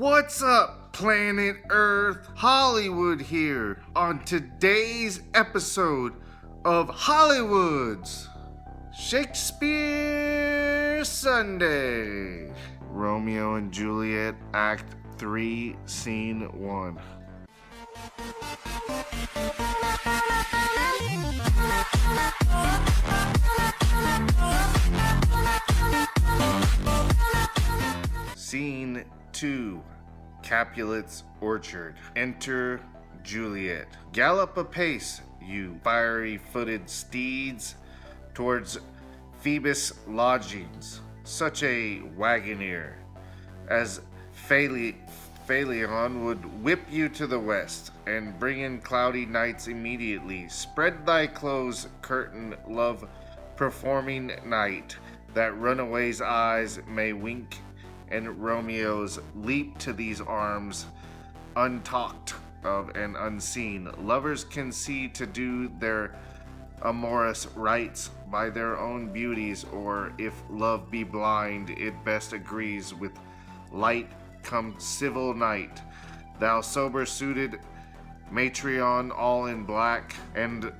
What's up, planet Earth? Hollywood here on today's episode of Hollywood's Shakespeare Sunday. Romeo and Juliet, Act 3, Scene 1. Scene 2, Capulet's Orchard. Enter Juliet. Gallop apace, you fiery-footed steeds, towards Phoebus' lodgings. Such a wagoner as Phalion would whip you to the west, and bring in cloudy nights immediately. Spread thy clothes, curtain, love, performing night, that runaway's eyes may wink, and Romeo's leap to these arms, untalked of and unseen. Lovers can see to do their amorous rites by their own beauties, or if love be blind, it best agrees with light come civil night. Thou sober-suited Matrion, all in black, and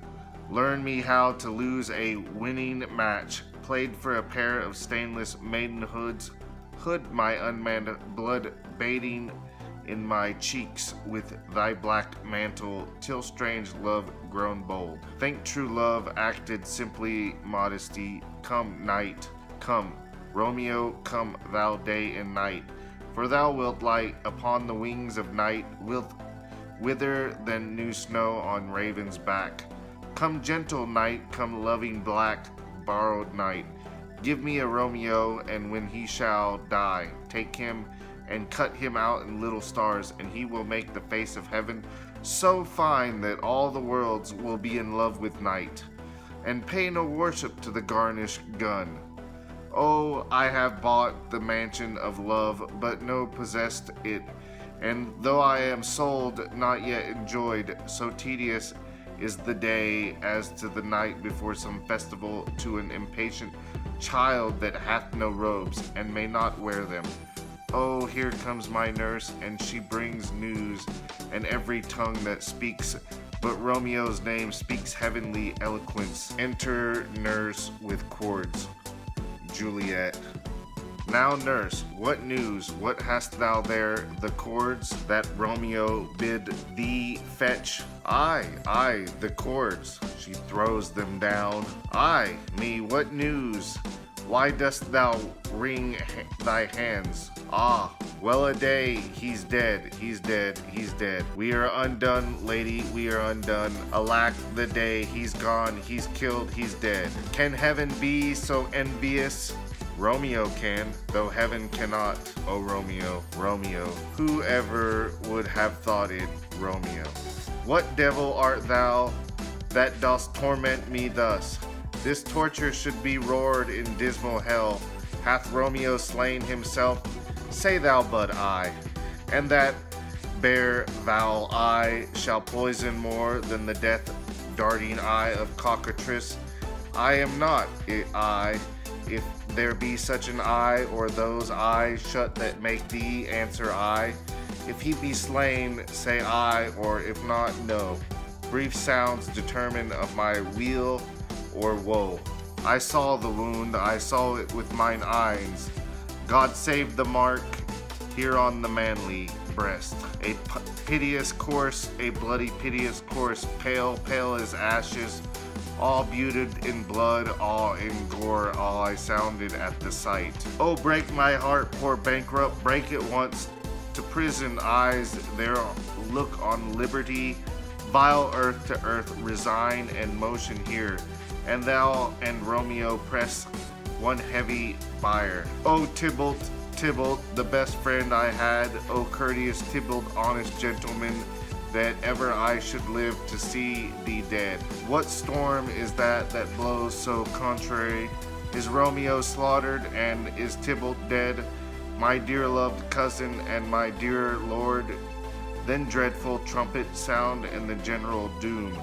learn me how to lose a winning match, played for a pair of stainless maidenhoods. Hood my unmanned blood bathing in my cheeks with thy black mantle, till strange love grown bold. Think true love acted simply modesty. Come night, come Romeo, come thou day and night, for thou wilt light upon the wings of night, wilt wither than new snow on raven's back. Come gentle night, come loving black borrowed night. Give me a Romeo, and when he shall die, take him and cut him out in little stars, and he will make the face of heaven so fine that all the worlds will be in love with night, and pay no worship to the garnished gun. Oh, I have bought the mansion of love, but no possessed it, and though I am sold, not yet enjoyed, so tedious is the day as to the night before some festival to an impatient child that hath no robes and may not wear them. Oh, here comes my nurse, and she brings news, and every tongue that speaks but Romeo's name speaks heavenly eloquence. Enter nurse with cords. Juliet. Now, nurse, what news? What hast thou there? The cords that Romeo bid thee fetch? Aye, the cords. She throws them down. Aye, me, what news? Why dost thou wring thy hands? Ah, well a day, he's dead, he's dead, he's dead. We are undone, lady, we are undone. Alack the day, he's gone, he's killed, he's dead. Can heaven be so envious? Romeo can, though heaven cannot. Oh Romeo, Romeo, who ever would have thought it, Romeo? What devil art thou that dost torment me thus? This torture should be roared in dismal hell. Hath Romeo slain himself? Say thou but I, and that bare foul eye shall poison more than the death-darting eye of cockatrice. I am not I, if there be such an eye, or those eyes shut that make thee, answer I. If he be slain, say I, or if not, no. Brief sounds determine of my weal or woe. I saw the wound, I saw it with mine eyes. God save the mark here on the manly breast. A piteous corse, a bloody piteous corse, pale, pale as ashes, all buted in blood, all in gore, all I sounded at the sight. Oh, break my heart, poor bankrupt, break it once. To prison eyes there look on liberty, vile earth to earth resign and motion here, and thou and Romeo press one heavy fire. Oh Tybalt, Tybalt, the best friend I had, oh courteous Tybalt, honest gentleman, that ever I should live to see thee dead. What storm is that blows so contrary? Is Romeo slaughtered, and is Tybalt dead? My dear loved cousin and my dear lord? Then dreadful trumpet sound and the general doom.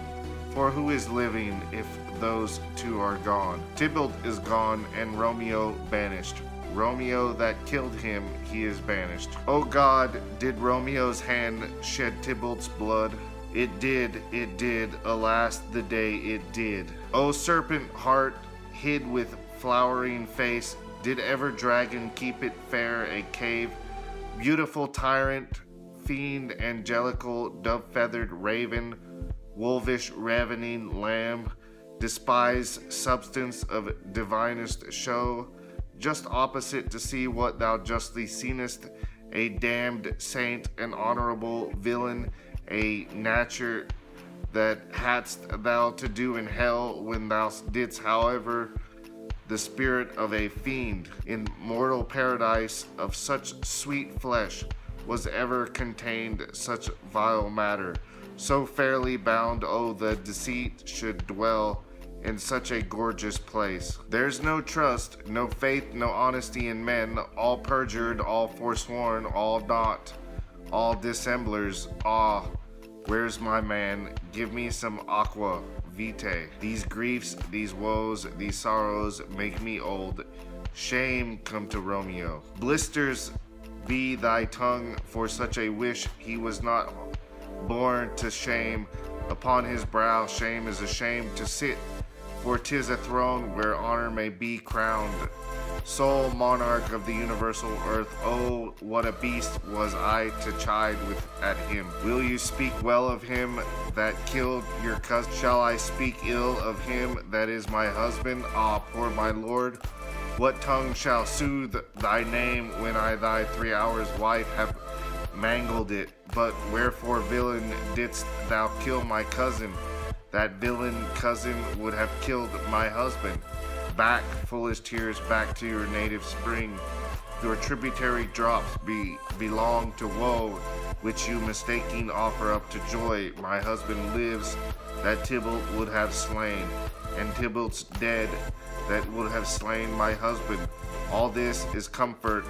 For who is living if those two are gone? Tybalt is gone and Romeo banished. Romeo that killed him, he is banished. Oh God, did Romeo's hand shed Tybalt's blood? It did, alas the day it did. O serpent heart, hid with flowering face, did ever dragon keep it fair a cave? Beautiful tyrant, fiend, angelical, dove-feathered raven, wolvish ravening lamb, despised substance of divinest show, just opposite to see what thou justly seenest, a damned saint, an honorable villain, a nature that hadst thou to do in hell when thou didst, however, the spirit of a fiend in mortal paradise of such sweet flesh was ever contained such vile matter, so fairly bound, oh, the deceit should dwell in such a gorgeous place. There's no trust, no faith, no honesty in men, all perjured, all forsworn, all naught, all dissemblers. Ah, where's my man? Give me some aqua vitae. These griefs, these woes, these sorrows make me old. Shame come to Romeo. Blisters be thy tongue for such a wish. He was not born to shame. Upon his brow shame is ashamed to sit, for 'tis a throne where honor may be crowned. Sole monarch of the universal earth, oh, what a beast was I to chide with at him. Will you speak well of him that killed your cousin? Shall I speak ill of him that is my husband? Ah, poor my lord, what tongue shall soothe thy name when I thy 3 hours wife have mangled it? But wherefore, villain, didst thou kill my cousin? That villain cousin would have killed my husband. Back, foolish tears, back to your native spring. Your tributary drops belong to woe, which you mistaking offer up to joy. My husband lives, that Tybalt would have slain, and Tybalt's dead, that would have slain my husband. All this is comfort,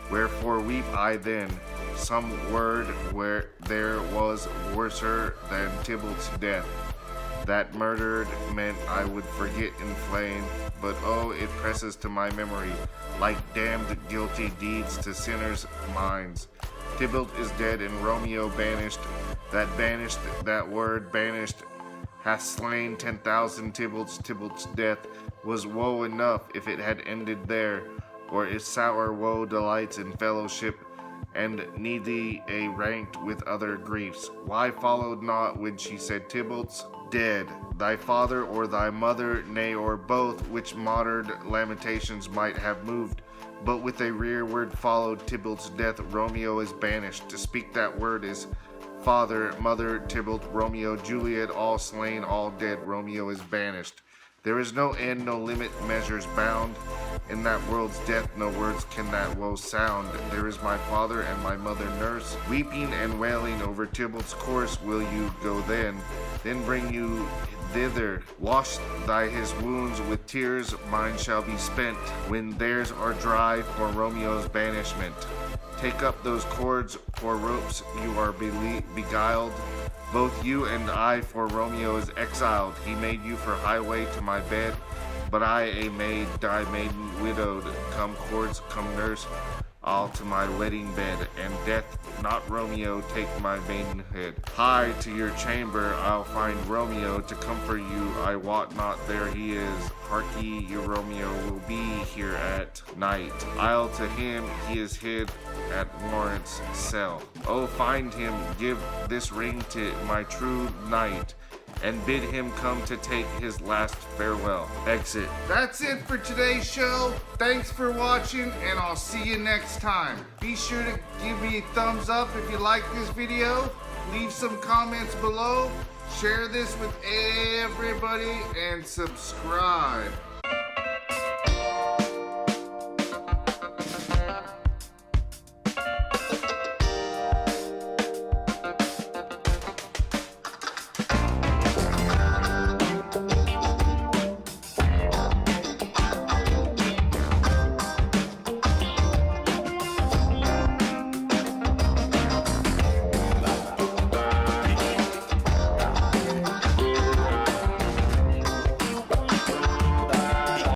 wherefore weep I then? Some word where there was worser than Tybalt's death. That murdered meant I would forget in flame, but oh, it presses to my memory, like damned guilty deeds to sinners' minds. Tybalt is dead and Romeo banished. That word banished, hath slain 10,000 Tybalts. Tybalt's death was woe enough if it had ended there, or if sour woe delights in fellowship, and needy a ranked with other griefs. Why followed not when she said Tybalt's dead, thy father or thy mother, nay, or both, which modern lamentations might have moved, but with a rearward followed Tybalt's death, Romeo is banished. To speak that word is father, mother, Tybalt, Romeo, Juliet, all slain, all dead, Romeo is banished. There is no end, no limit, measures bound. In that world's death, no words can that woe sound. There is my father and my mother nurse, weeping and wailing over Tybalt's corse. Will you go then bring you thither. Wash thy his wounds with tears, mine shall be spent, when theirs are dry for Romeo's banishment. Take up those cords, for ropes you are beguiled, both you and I, for Romeo is exiled. He made you for highway to my bed, but I, a maid, die maiden widowed. Come cords, come nurse, all to my wedding bed, and death, not Romeo, take my maidenhead. Hie to your chamber, I'll find Romeo to comfort you. I wot not there he is. Hark ye, your Romeo will be here at night. I'll to him, he is hid at Lawrence' cell. Oh, find him, give this ring to my true knight, and bid him come to take his last farewell. Exit. That's it for today's show. Thanks for watching, and I'll see you next time. Be sure to give me a thumbs up if you like this video. Leave some comments below. Share this with everybody and subscribe.